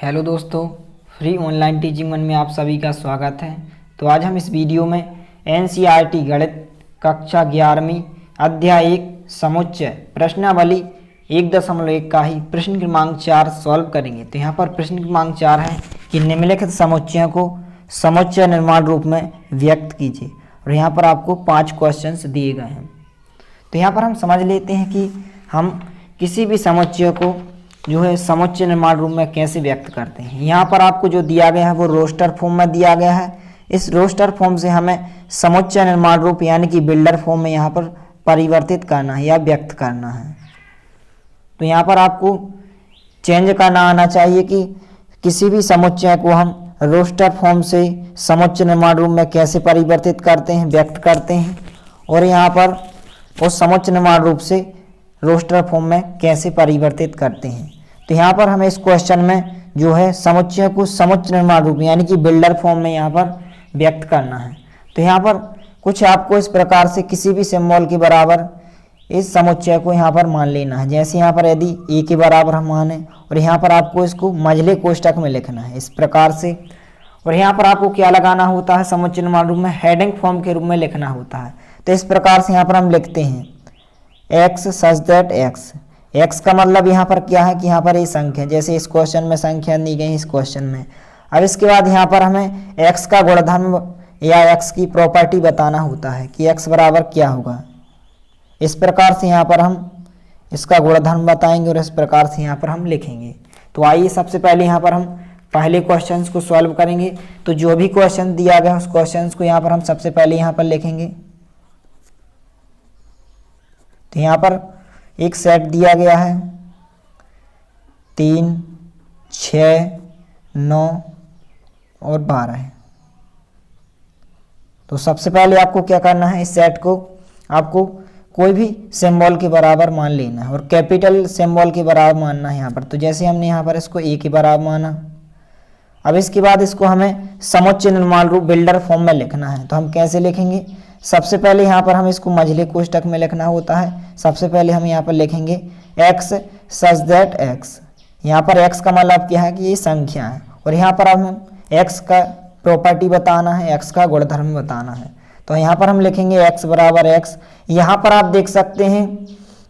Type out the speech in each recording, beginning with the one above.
Hello दोस्तों, free online teaching one में आप सभी का स्वागत है। तो आज हम इस वीडियो में एनसीईआरटी गणित कक्षा 11वीं अध्याय 1 समुच्चय प्रश्नावली 1.1 का ही प्रश्न क्रमांक 4 सॉल्व करेंगे। तो यहाँ पर प्रश्न क्रमांक 4 है कि निम्नलिखित समुच्चयों को समुच्चय निर्माण रूप में व्यक्त कीजिए। और यहाँ पर आपको 5 क्वेश्चंस दिए गए हैं। तो यहाँ पर हम समझ लेते हैं कि हम किसी भी समुच्चय को जो है समुच्चय निर्माण रूप में कैसे व्यक्त करते हैं। यहाँ पर आपको जो दिया गया है वो रोस्टर फॉर्म में दिया गया है। इस रोस्टर फॉर्म से हमें समुच्चय निर्माण रूप यानी कि बिल्डर फॉर्म में यहाँ पर परिवर्तित करना है या व्यक्त करना है। तो यहाँ पर आपको चेंज करना आना चाहिए कि किसी भी समुच्चय को हम रोस्टर फॉर्म से समुच्चय निर्माण रूप में कैसे परिवर्तित करते हैं, व्यक्त करते हैं, और यहाँ पर उस समुच्चय निर्माण रूप से रोस्टर फॉर्म में कैसे परिवर्तित करते हैं। तो यहाँ पर हमें इस क्वेश्चन में जो है समुच्चय को समुच्चय निर्माण रूप यानी कि बिल्डर फॉर्म में यहाँ पर व्यक्त करना है। तो यहाँ पर कुछ आपको इस प्रकार से किसी भी सिंबल के बराबर इस समुच्चय को यहाँ पर मान लेना है। जैसे यहाँ पर यदि ए के बराबर हम माने और यहाँ पर आपको इसको मझले कोष्ठक में लिखना है इस प्रकार से। और यहाँ पर आपको क्या लगाना होता है, समुच्चय निर्माण रूप में हेडिंग फॉर्म के रूप में लिखना होता है। तो इस प्रकार से यहाँ पर हम लिखते हैं x such that x. X का मतलब यहाँ पर क्या है कि यहाँ पर ये संख्या, जैसे इस क्वेश्चन में संख्या दी गई इस क्वेश्चन में। अब इसके बाद यहाँ पर हमें एक्स का गुणधर्म या एक्स की प्रॉपर्टी बताना होता है कि एक्स बराबर क्या होगा। इस प्रकार से यहाँ पर हम इसका गुणधर्म बताएंगे और इस प्रकार से यहाँ पर हम लिखेंगे। तो आइए सबसे पहले यहाँ पर हम पहले क्वेश्चन को सॉल्व करेंगे। तो जो भी क्वेश्चन दिया गया उस क्वेश्चन को यहाँ पर हम सबसे पहले यहाँ पर लिखेंगे। तो यहाँ पर एक सेट दिया गया है 3, 6, 9 और 12 है। तो सबसे पहले आपको क्या करना है, इस सेट को आपको कोई भी सिंबल के बराबर मान लेना है और कैपिटल सिंबल के बराबर मानना है यहाँ पर। तो जैसे हमने यहाँ पर इसको ए के बराबर माना। अब इसके बाद इसको हमें समुच्चय निर्माण रूप बिल्डर फॉर्म में लिखना है। तो हम कैसे लिखेंगे, सबसे पहले यहाँ पर हम इसको मझले कोष्ठक में लिखना होता है। सबसे पहले हम यहाँ पर लिखेंगे एक्स सच दैट एक्स। यहाँ पर एक्स का मतलब क्या है कि ये संख्या है और यहाँ पर हम एक्स का प्रॉपर्टी बताना है, एक्स का गुणधर्म बताना है। तो यहाँ पर हम लिखेंगे एक्स बराबर एक्स। यहाँ पर आप देख सकते हैं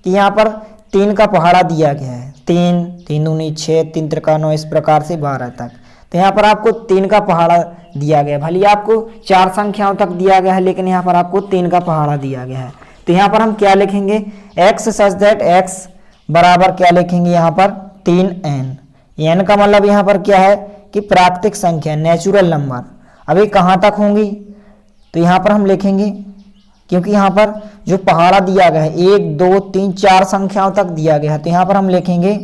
कि यहाँ पर 3 का पहाड़ा दिया गया है, 3, 3 दूनी 6, 3 त्रिका 9, इस प्रकार से 12 तक। तो यहाँ पर आपको 3 का पहाड़ा दिया गया है। भले आपको 4 संख्याओं तक दिया गया है लेकिन यहाँ पर आपको 3 का पहाड़ा दिया गया है। तो यहाँ पर हम क्या लिखेंगे, एक्स सच दैट एक्स बराबर क्या लिखेंगे यहाँ पर 3n। n का मतलब यहाँ पर क्या है कि प्राकृतिक संख्या, नेचुरल नंबर। अब ये कहाँ तक होंगी, तो यहाँ पर हम लिखेंगे क्योंकि यहाँ पर जो पहाड़ा दिया गया है 1, 2, 3, 4 संख्याओं तक दिया गया है। तो यहाँ पर हम लिखेंगे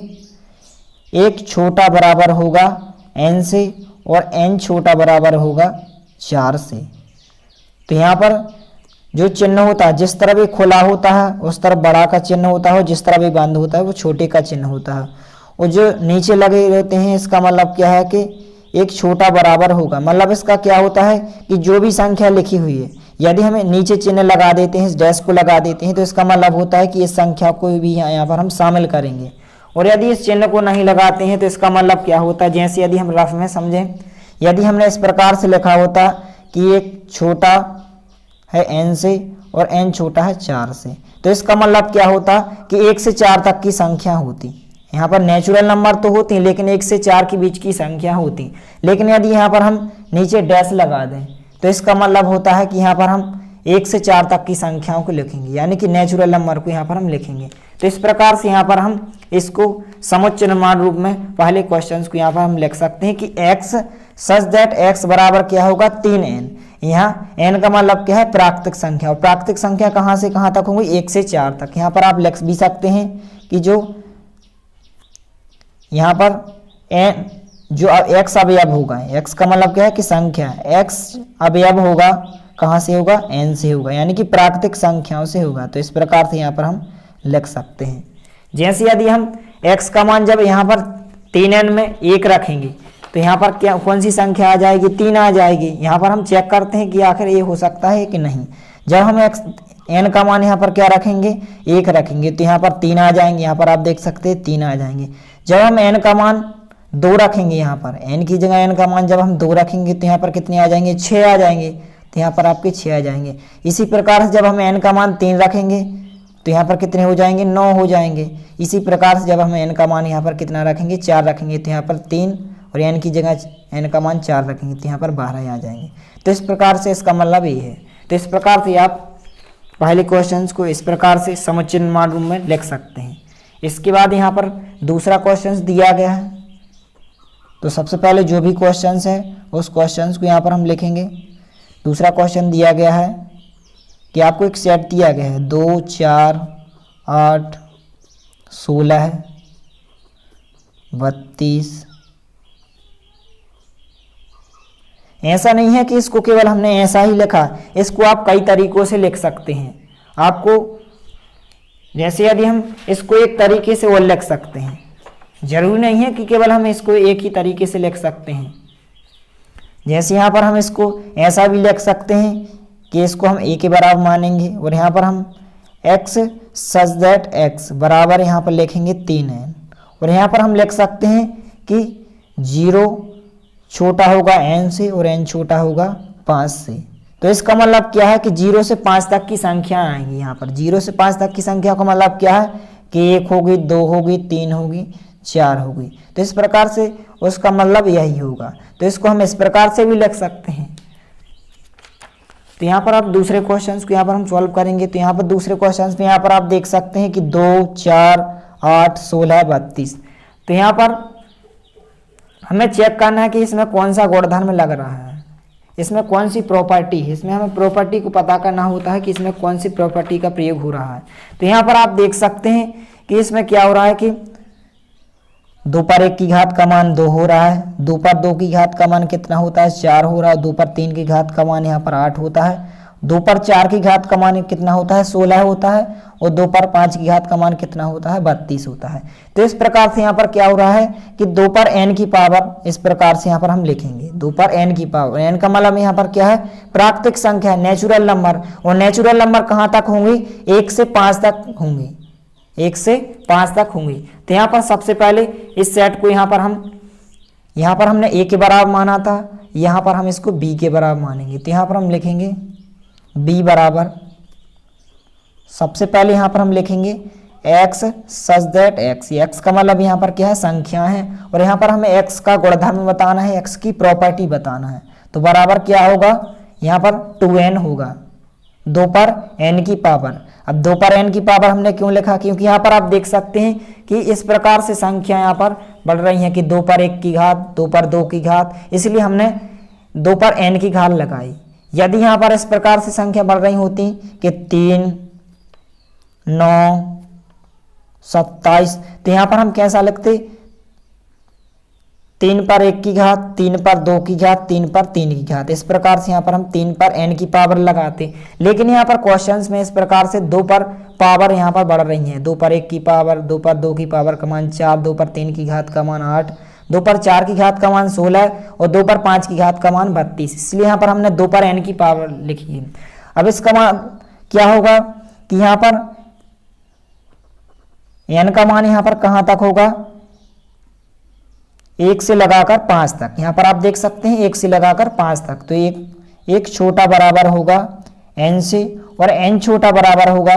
एक छोटा बराबर होगा n से और n छोटा बराबर होगा 4 से। तो यहाँ पर जो चिन्ह होता है, जिस तरफ ये खुला होता है उस तरफ बड़ा का चिन्ह होता है और जिस तरफ ये बंद होता है वो छोटे का चिन्ह होता है। और जो नीचे लगे रहते हैं इसका मतलब क्या है कि एक छोटा बराबर होगा। मतलब इसका क्या होता है कि जो भी संख्या लिखी हुई है यदि हमें नीचे चिन्ह लगा देते हैं, इस डैश को लगा देते हैं, तो इसका मतलब होता है कि इस संख्या को भी यहाँ पर हम शामिल करेंगे। और यदि इस चिन्ह को नहीं लगाते हैं तो इसका मतलब क्या होता है, जैसे यदि हम रफ में समझें, यदि हमने इस प्रकार से लिखा होता कि एक छोटा है n से और n छोटा है 4 से, तो इसका मतलब क्या होता कि 1 से 4 तक की संख्या होती। यहाँ पर नेचुरल नंबर तो होती हैं लेकिन 1 से 4 के बीच की संख्या होती। लेकिन यदि यहाँ पर हम नीचे डैश लगा दें तो इसका मतलब होता है कि यहाँ पर हम 1 से 4 तक की संख्याओं को लिखेंगे, यानी कि नेचुरल नंबर को यहाँ पर हम लिखेंगे। तो इस प्रकार से यहाँ पर हम इसको समुच्चय निर्माण रूप में पहले क्वेश्चन को यहाँ पर हम लिख सकते हैं कि एक्स सच दैट एक्स बराबर क्या होगा 3n। यहाँ n का मतलब क्या है, प्राकृतिक संख्या। और प्राकृतिक संख्या कहाँ से कहाँ तक होंगी, 1 से 4 तक। यहाँ पर आप लिख भी सकते हैं कि जो यहाँ पर n जो x अवयव होगा, x का मतलब क्या है कि संख्या, x अवयव होगा कहाँ से होगा, n से होगा, यानी कि प्राकृतिक संख्याओं से होगा। तो इस प्रकार से यहाँ पर हम लिख सकते हैं। जैसे यदि हम x का मान जब यहाँ पर 3n में 1 रखेंगे तो यहाँ पर क्या कौन सी संख्या आ जाएगी, 3 आ जाएगी। यहाँ पर हम चेक करते हैं कि आखिर ये हो सकता है कि नहीं। जब हम n का मान यहाँ पर क्या रखेंगे, 1 रखेंगे, तो यहाँ पर 3 आ जाएंगे। यहाँ पर आप देख सकते हैं 3 आ जाएंगे। जब हम n का मान 2 रखेंगे यहाँ पर, n की जगह n का मान जब हम 2 रखेंगे तो यहाँ पर कितने आ जाएंगे, 6 आ जाएंगे, तो यहाँ पर आपके 6 आ जाएंगे। इसी प्रकार से जब हम n का मान 3 रखेंगे तो यहाँ पर कितने हो जाएंगे, 9 हो जाएंगे। इसी प्रकार से जब हम n का मान यहाँ पर कितना रखेंगे, 4 रखेंगे तो यहाँ पर 3 और n की जगह n का मान 4 रखेंगे तो यहाँ पर 12 आ जाएंगे। तो इस प्रकार से इसका मतलब ये है। तो इस प्रकार से आप पहले क्वेश्चंस को इस प्रकार से समुच्चय निर्माण रूप में लिख सकते हैं। इसके बाद यहाँ पर दूसरा क्वेश्चंस दिया गया है। तो सबसे पहले जो भी क्वेश्चंस है उस क्वेश्चंस को यहाँ पर हम लिखेंगे। दूसरा क्वेश्चन दिया गया है कि आपको एक सेट दिया गया है 2, 4, 8, 16, 32। ऐसा नहीं है कि इसको केवल हमने ऐसा ही लिखा, इसको आप कई तरीकों से लिख सकते हैं। आपको जैसे यदि हम इसको एक तरीके से और लिख सकते हैं, जरूरी नहीं है कि केवल हम इसको एक ही तरीके से लिख सकते हैं। जैसे यहाँ पर हम इसको ऐसा भी लिख सकते हैं कि इसको हम a के बराबर मानेंगे और यहाँ पर हम x सच दैट x बराबर यहाँ पर लिखेंगे 3n, और यहाँ पर हम लिख सकते हैं कि 0 छोटा होगा n से और n छोटा होगा 5 से। तो इसका मतलब क्या है कि 0 से 5 तक की संख्या आएंगी। यहाँ पर 0 से 5 तक की संख्या का मतलब क्या है कि 1 होगी, 2 होगी, 3 होगी, 4 होगी। तो इस प्रकार से उसका मतलब यही होगा। तो इसको हम इस प्रकार से भी लिख सकते हैं। तो यहाँ पर आप दूसरे क्वेश्चंस को यहाँ पर हम सॉल्व करेंगे। तो यहाँ पर दूसरे क्वेश्चंस में यहाँ पर आप देख सकते हैं कि 2, 4, 8, 16, 32। तो यहाँ पर हमें चेक करना है कि इसमें कौन सा गुणधर्म लग रहा है, इसमें कौन सी प्रॉपर्टी है। इसमें हमें प्रॉपर्टी को पता करना होता है कि इसमें कौन सी प्रॉपर्टी का प्रयोग हो रहा है। तो यहाँ पर आप देख सकते हैं कि इसमें क्या हो रहा है कि 2 पर 1 की घात का मान 2 हो रहा है, 2 पर 2 की घात का मान कितना होता है, 4 हो रहा है, 2 पर 3 की घात का मान यहाँ पर 8 होता है, 2 पर 4 की घात का मान कितना होता है, 16 होता है, और 2 पर 5 की घात का मान कितना होता है, 32 होता है। तो इस प्रकार से यहाँ पर क्या हो रहा है कि 2 पर n की पावर इस प्रकार से यहाँ पर हम लिखेंगे, 2 पर n की पावर। n का मतलब यहाँ पर क्या है, प्राकृतिक संख्या, नेचुरल नंबर। और नेचुरल नंबर कहाँ तक होंगे, 1 से 5 तक होंगे, 1 से 5 तक होंगे। तो यहाँ पर सबसे पहले इस सेट को यहाँ पर हमने a के बराबर माना था, यहाँ पर हम इसको b के बराबर मानेंगे। तो यहाँ पर हम लिखेंगे b बराबर, सबसे पहले यहाँ पर हम लिखेंगे x such that x। x का मतलब यहाँ पर क्या है, संख्या है, और यहाँ पर हमें x का गुणधर्म बताना है, x की प्रॉपर्टी बताना है। तो बराबर क्या होगा, यहाँ पर 2n होगा, 2 पर n की पावर। अब 2 पर n की पावर हमने क्यों लिखा, क्योंकि यहाँ पर आप देख सकते हैं कि इस प्रकार से संख्या यहाँ पर बढ़ रही है कि 2 पर 1 की घात, 2 पर 2 की घात, इसलिए हमने 2 पर n की घात लगाई। यदि यहाँ पर इस प्रकार से संख्या बढ़ रही होती कि 3, 9, 27, तो यहाँ पर हम कैसा लिखते, 3 पर 1 की घात, 3 पर 2 की घात, 3 पर 3 की घात। इस प्रकार से यहाँ पर हम 3 पर n की पावर लगाते। लेकिन यहाँ पर क्वेश्चंस में इस प्रकार से 2 पर पावर यहाँ पर बढ़ रही है, 2 पर 1 की पावर, 2 पर 2 की पावर का मान 4, 2 पर 3 की घात का मान 8, 2 पर 4 की घात का मान 16 और 2 पर 5 की घात का मान 32। इसलिए यहाँ पर हमने 2 पर n की पावर लिखी है। अब इसका मान क्या होगा कि यहाँ पर n का मान यहाँ पर कहाँ तक होगा, 1 से लगाकर 5 तक। यहाँ पर आप देख सकते हैं 1 से लगाकर 5 तक। तो एक छोटा बराबर होगा n से और n छोटा बराबर होगा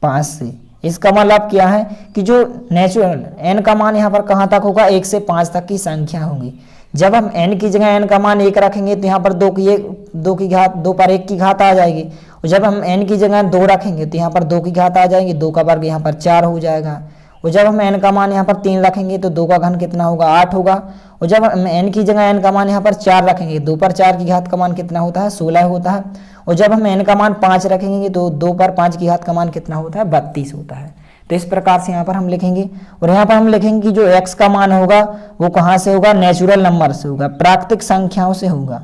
5 से। इसका मतलब क्या है कि जो नेचुरल n का मान यहाँ पर कहाँ तक होगा, 1 से 5 तक की संख्या होगी। जब हम n की जगह n का मान 1 रखेंगे तो यहाँ पर 2 की घात, 2 पर 1 की घात आ जाएगी, और जब हम n की जगह 2 रखेंगे तो यहाँ पर 2 की घात आ जाएगी, 2 का वर्ग यहाँ पर 4 हो जाएगा। और जब हम n का मान यहाँ पर 3 रखेंगे तो 2 का घन कितना होगा, 8 होगा। और जब हम n की जगह n का मान यहाँ पर 4 रखेंगे, 2 पर 4 की घात का मान कितना होता है, 16 होता है। और जब हम n का मान 5 रखेंगे तो 2 पर 5 की घात का मान कितना होता है, 32 होता है। तो इस प्रकार से यहाँ पर हम लिखेंगे। और यहाँ पर हम लिखेंगे कि जो x का मान होगा वो कहाँ से होगा, नेचुरल नंबर से होगा, प्राकृतिक संख्याओं से होगा।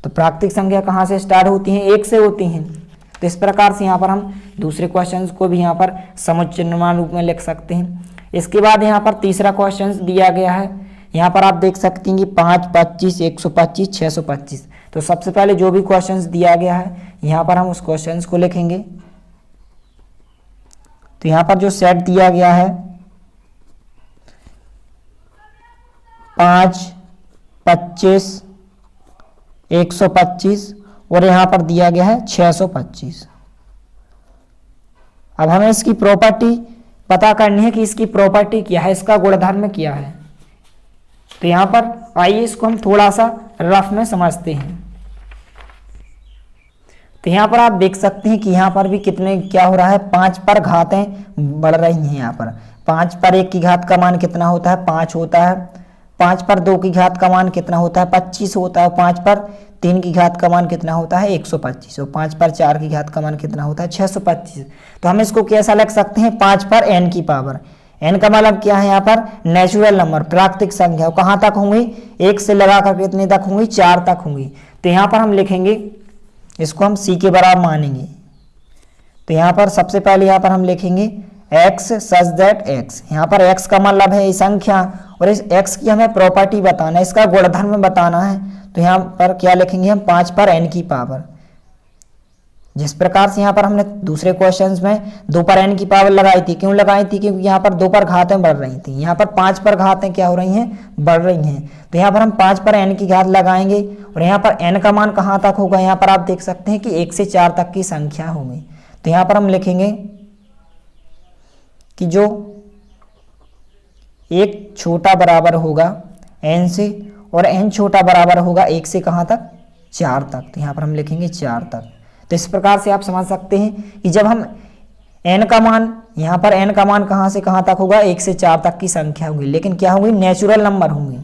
तो प्राकृतिक संख्या कहाँ से स्टार्ट होती हैं, 1 से होती हैं। तो इस प्रकार से यहाँ पर हम दूसरे क्वेश्चन को भी यहाँ पर समुच्चय निर्माण रूप में लिख सकते हैं। इसके बाद यहाँ पर तीसरा क्वेश्चन दिया गया है। यहाँ पर आप देख सकते हैं कि 5, 25, 125, 625। तो सबसे पहले जो भी क्वेश्चन दिया गया है यहाँ पर हम उस क्वेश्चन को लिखेंगे। तो यहाँ पर जो सेट दिया गया है 5, 25, 125 और यहाँ पर दिया गया है 625। अब हमें इसकी प्रॉपर्टी पता करनी है कि इसकी प्रॉपर्टी क्या है, इसका गुणधर्म क्या है। तो यहाँ पर आइए इसको हम थोड़ा सा रफ में समझते हैं। तो यहाँ पर आप देख सकते हैं कि यहाँ पर भी कितने क्या हो रहा है, 5 पर घातें बढ़ रही हैं। यहाँ पर 5 पर 1 की घात का मान कितना होता है, 5 होता है। 5 पर 2 की घात का मान कितना होता है, 25 होता है। 5 पर 3 की घात का मान कितना होता है, 125। और 5 पर 4 की घात का मान कितना होता है, 625। तो हम इसको कैसा लिख सकते हैं, 5 पर n की पावर। n का मतलब क्या है, यहाँ पर नेचुरल नंबर, प्राकृतिक संख्या। कहाँ तक होंगी, 1 से लगा कर कितने तक होंगी, 4 तक होंगी। तो यहाँ पर हम लिखेंगे, इसको हम c के बराबर मानेंगे। तो यहाँ पर सबसे पहले यहाँ पर हम लिखेंगे x सच दैट x। यहाँ पर x का मतलब है संख्या और इस x की हमें प्रॉपर्टी बताना है, इसका गुणधर्म बताना है। तो यहाँ पर क्या लिखेंगे हम, 5 पर n की पावर। जिस प्रकार से यहाँ पर हमने दूसरे क्वेश्चंस में 2 पर n की पावर लगाई थी, क्यों लगाई थी, क्योंकि यहाँ पर 2 पर घातें बढ़ रही थी। यहाँ पर 5 पर घातें क्या हो रही हैं, बढ़ रही हैं। तो यहाँ पर हम 5 पर n की घात लगाएंगे और यहाँ पर n का मान कहाँ तक होगा, यहाँ पर आप देख सकते हैं कि 1 से 4 तक की संख्या होगी। तो यहाँ पर हम लिखेंगे कि जो एक छोटा बराबर होगा n से और n छोटा बराबर होगा 1 से कहाँ तक, 4 तक। तो यहाँ पर हम लिखेंगे 4 तक। तो इस प्रकार से आप समझ सकते हैं कि जब हम n का मान, यहाँ पर n का मान कहाँ से कहाँ तक होगा, 1 से 4 तक की संख्या होगी, लेकिन क्या होगी, नेचुरल नंबर होंगी।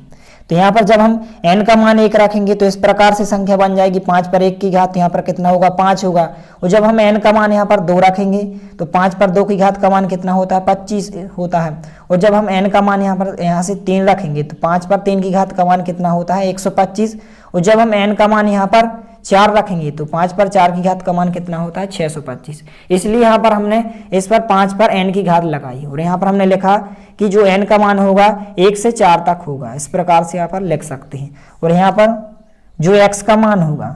तो यहाँ पर जब हम n का मान 1 रखेंगे तो इस प्रकार से संख्या बन जाएगी, 5 पर 1 की घात, यहाँ पर कितना होगा, 5 होगा। और जब हम n का मान यहाँ पर 2 रखेंगे तो 5 पर 2 की घात का मान कितना होता है, 25 होता है। और जब हम n का मान यहाँ से 3 रखेंगे तो 5 पर 3 की घात का मान कितना होता है, 125। और जब हम n का मान यहाँ पर 4 रखेंगे तो 5 पर 4 की घात का मान कितना होता है, 625। इसलिए यहाँ पर हमने इस पर 5 पर n की घात लगाई और यहाँ पर हमने लिखा कि जो n का मान होगा 1 से 4 तक होगा। इस प्रकार से यहाँ पर लिख सकते हैं। और यहाँ पर जो x का मान होगा,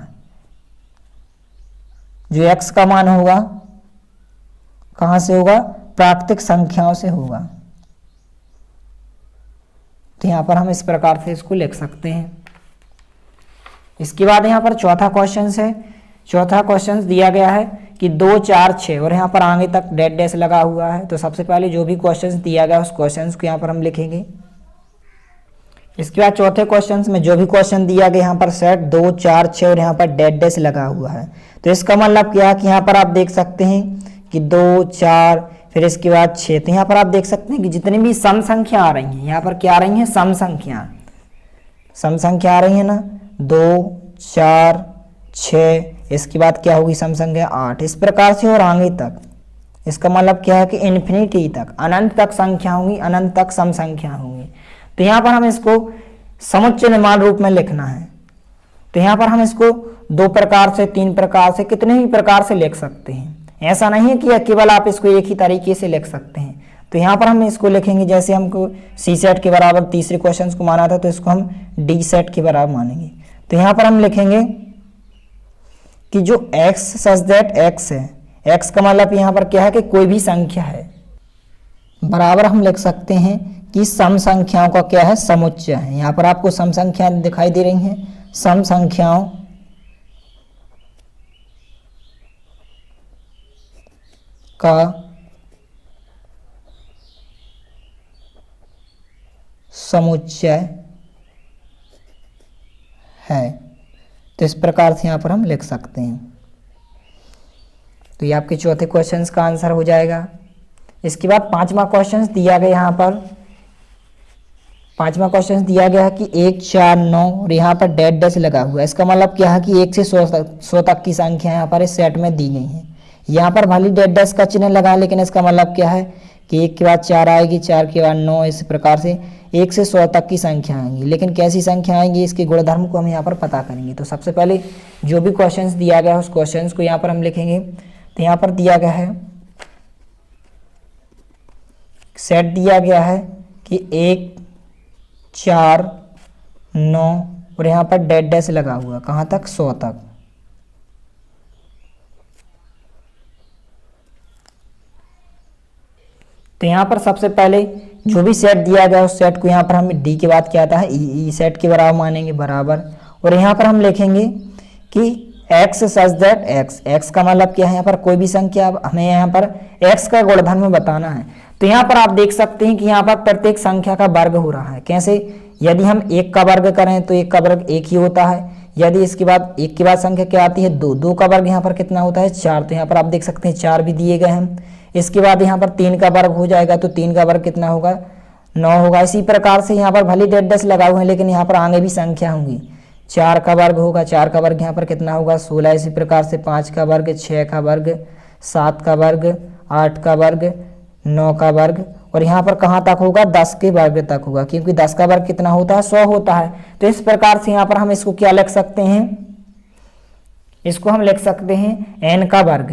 जो x का मान होगा कहाँ से होगा, प्राकृतिक संख्याओं से होगा। तो यहाँ पर हम इस प्रकार से इसको लिख सकते हैं। इसके बाद यहाँ पर चौथा क्वेश्चन है। चौथा क्वेश्चन दिया गया है कि 2, 4, 6 और यहाँ पर आगे तक डेट डैश लगा हुआ है। तो सबसे पहले जो भी क्वेश्चन दिया गया उस क्वेश्चन को यहाँ पर हम लिखेंगे। इसके बाद चौथे क्वेश्चन में जो भी क्वेश्चन दिया गया यहाँ पर सेट 2, 4, 6 और यहाँ पर डेट डैश लगा हुआ है। तो इसका मतलब क्या है कि यहाँ पर आप देख सकते हैं कि 2, 4 फिर इसके बाद 6। तो यहाँ पर आप देख सकते हैं कि जितनी भी सम संख्या आ रही हैं, यहाँ पर क्या आ रही हैं, सम संख्या, सम संख्या आ रही है ना, 2, 4, 6, इसके बाद क्या होगी सम संख्या 8, इस प्रकार से और आगे तक। इसका मतलब क्या है कि इन्फिनिटी तक, अनंत तक संख्या होंगी, अनंत तक सम संख्या होंगी। तो यहाँ पर हम इसको समुच्चय निर्माण रूप में लिखना है। तो यहाँ पर हम इसको 2 प्रकार से, 3 प्रकार से, कितने भी प्रकार से लिख सकते हैं। ऐसा नहीं है कि केवल आप इसको एक ही तरीके से लिख सकते हैं। तो यहाँ पर हम इसको लिखेंगे, जैसे हमको सी सेट के बराबर तीसरे क्वेश्चन को माना था तो इसको हम डी सेट के बराबर मानेंगे। तो यहाँ पर हम लिखेंगे कि जो x सच दैट x है, x का मतलब यहाँ पर क्या है कि कोई भी संख्या है, बराबर हम लिख सकते हैं कि सम संख्याओं का क्या है, समुच्चय है। यहाँ पर आपको सम संख्या दिखाई दे रही हैं, सम संख्याओं का समुच्चय है। तो इस प्रकार से यहाँ पर हम लिख सकते हैं। तो ये आपके चौथे क्वेश्चन का आंसर हो जाएगा। इसके बाद 5वां क्वेश्चन दिया गया, यहाँ पर 5वां क्वेश्चन दिया गया है कि 1, 4, 9 और यहाँ पर डेट डैश लगा हुआ है। इसका मतलब क्या है कि 1 से 100 तक की संख्या यहाँ पर इस सेट में दी गई है। यहाँ पर भले डेट डैश का चिन्ह लगा है, लेकिन इसका मतलब क्या है कि 1 के बाद 4 आएगी, 4 के बाद 9, इस प्रकार से 1 से 100 तक की संख्या आएंगी। लेकिन कैसी संख्या आएंगी, इसके गुणधर्म को हम यहाँ पर पता करेंगे। तो सबसे पहले जो भी क्वेश्चंस दिया गया है उस क्वेश्चंस को यहाँ पर हम लिखेंगे। तो यहाँ पर दिया गया है, सेट दिया गया है कि 1, 4, 9 और यहाँ पर डेट डैश लगा हुआ, कहाँ तक, 100 तक। तो यहाँ पर सबसे पहले जो भी सेट दिया गया उस सेट को यहाँ पर हम डी के बाद क्या आता है ई सेट के बराबर मानेंगे बराबर, और यहाँ पर हम लिखेंगे कि x सच दैट x का मतलब क्या है, यहाँ पर कोई भी संख्या हमें यहाँ पर x का गुणधर्म बताना है। तो यहाँ पर आप देख सकते हैं कि यहाँ पर प्रत्येक संख्या का वर्ग हो रहा है। कैसे? यदि हम 1 का वर्ग करें तो 1 का वर्ग 1 ही होता है। यदि इसके बाद 1 के बाद संख्या क्या आती है 2, 2 का वर्ग यहाँ पर कितना होता है 4, तो यहाँ पर आप देख सकते हैं 4 भी दिए गए हैं। इसके बाद यहाँ पर 3 का वर्ग हो जाएगा, तो 3 का वर्ग कितना होगा 9 होगा। इसी प्रकार से यहाँ पर भले डेढ़ लगाए हुए हैं लेकिन यहाँ पर आगे भी संख्या होंगी। 4 का वर्ग होगा, 4 का वर्ग यहाँ पर कितना होगा 16। इसी प्रकार से 5 का वर्ग, 6 का वर्ग, 7 का वर्ग, 8 का वर्ग, 9 का वर्ग, और यहाँ पर कहाँ तक होगा 10 के वर्ग तक होगा, क्योंकि 10 का वर्ग कितना होता है 100 होता है। तो इस प्रकार से यहाँ पर हम इसको क्या लिख सकते हैं, इसको हम लिख सकते हैं n का वर्ग,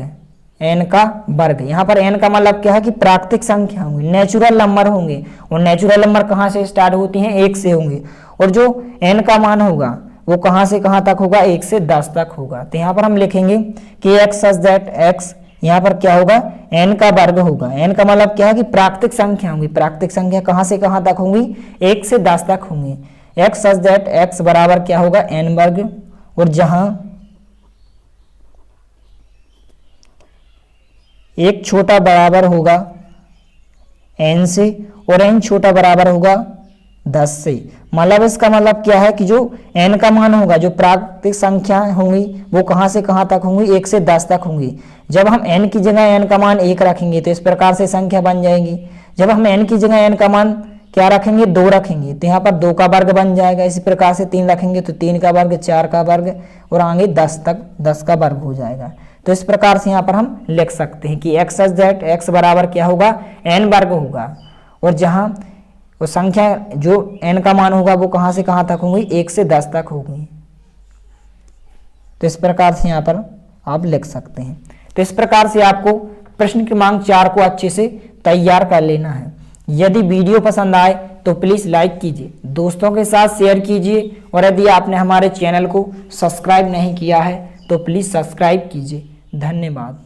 n का वर्ग। यहाँ पर n का मतलब क्या है कि प्राकृतिक संख्या होंगी, नेचुरल नंबर होंगे, और नेचुरल नंबर कहाँ से स्टार्ट होती हैं 1 से होंगे, और जो n का मान होगा वो कहाँ से कहाँ तक होगा 1 से 10 तक होगा। तो यहाँ पर हम लिखेंगे कि x सच दैट x, यहाँ पर क्या होगा n का वर्ग होगा। n का मतलब क्या है कि प्राकृतिक संख्या होंगी, प्राकृतिक संख्या कहाँ से कहाँ तक होंगी 1 से 10 तक होंगी। x सच दैट x बराबर क्या होगा n वर्ग, और जहां एक छोटा बराबर होगा n से और n छोटा बराबर होगा 10 से। मतलब इसका मतलब क्या है कि जो n का मान होगा, जो प्राकृतिक संख्या होंगी वो कहाँ से कहाँ तक होंगी 1 से 10 तक होंगी। जब हम n की जगह n का मान 1 रखेंगे तो इस प्रकार से संख्या बन जाएगी। जब हम n की जगह n का मान क्या रखेंगे 2 रखेंगे तो यहाँ पर 2 का वर्ग बन जाएगा। इसी प्रकार से 3 रखेंगे तो 3 का वर्ग, 4 का वर्ग, और आगे 10 तक 10 का वर्ग हो जाएगा। तो इस प्रकार से यहाँ पर हम लिख सकते हैं कि x सच दैट x बराबर क्या होगा n वर्ग होगा, और जहाँ वो संख्या जो n का मान होगा वो कहाँ से कहाँ तक होंगी 1 से 10 तक होगी। तो इस प्रकार से यहाँ पर आप लिख सकते हैं। तो इस प्रकार से आपको प्रश्न क्रमांक 4 को अच्छे से तैयार कर लेना है। यदि वीडियो पसंद आए तो प्लीज़ लाइक कीजिए, दोस्तों के साथ शेयर कीजिए, और यदि आपने हमारे चैनल को सब्सक्राइब नहीं किया है तो प्लीज़ सब्सक्राइब कीजिए। धन्यवाद।